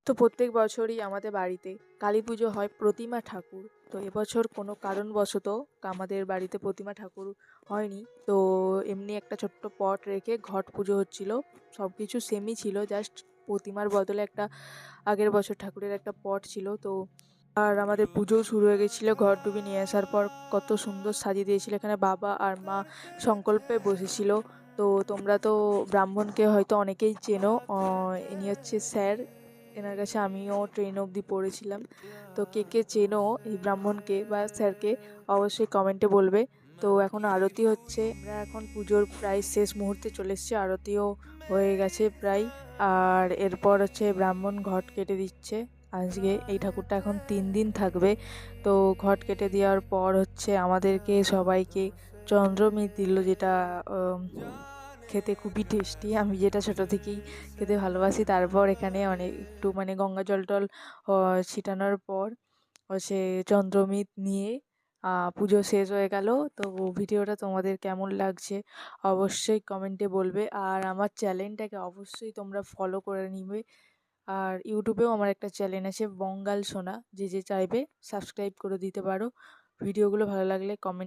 তো প্রত্যেক বছরই আমাদের বাড়িতে কালী পুজো হয় প্রতিমা ঠাকুর। তো এবছর কোনো কারণবশত আমাদের বাড়িতে প্রতিমা ঠাকুর হয়নি। তো এমনি একটা ছোট্ট পট রেখে ঘট পুজো হচ্ছিল। সব কিছু সেমই ছিল, জাস্ট প্রতিমার বদলে একটা আগের বছর ঠাকুরের একটা পট ছিল। তো আর আমাদের পুজোও শুরু হয়ে গেছিলো। ঘট ডুবি নিয়ে আসার পর কত সুন্দর সাজিয়ে দিয়েছিল। এখানে বাবা আর মা সংকল্পে বসেছিল। তো তোমরা তো ব্রাহ্মণকে হয়তো অনেকেই চেনো। ইনি হচ্ছে স্যার। এনার কাছে আমিও 10 অবধি পড়েছিলাম। তো কে চেনো এই ব্রাহ্মণকে বা স্যারকে অবশ্যই কমেন্টে বলবে। তো এখন আরতি হচ্ছে। আমরা এখন পুজোর প্রায় শেষ মুহূর্তে চলে এসেছি। আরতিও হয়ে গেছে প্রায়। আর এরপর হচ্ছে ব্রাহ্মণ ঘট কেটে দিচ্ছে। আজকে এই ঠাকুরটা এখন 3 দিন থাকবে। তো ঘট কেটে দেওয়ার পর হচ্ছে আমাদেরকে সবাইকে চন্দ্রমিত দিল, যেটা খেতে খুবই টেস্টি। আমি যেটা ছোটো থেকেই খেতে ভালোবাসি। তারপর এখানে অনেক একটু মানে গঙ্গা জল টল ছিটানোর পর সে চন্দ্রমিত নিয়ে পুজো শেষ হয়ে গেল। তো ভিডিওটা তোমাদের কেমন লাগছে অবশ্যই কমেন্টে বলবে। আর আমার চ্যানেলটাকে অবশ্যই তোমরা ফলো করে নিবে। আর ইউটিউবেও আমার একটা চ্যানেল আছে বঙ্গাল সোনা, যে চাইবে সাবস্ক্রাইব করে দিতে পারো। ভিডিওগুলো ভালো লাগলে কমেন্ট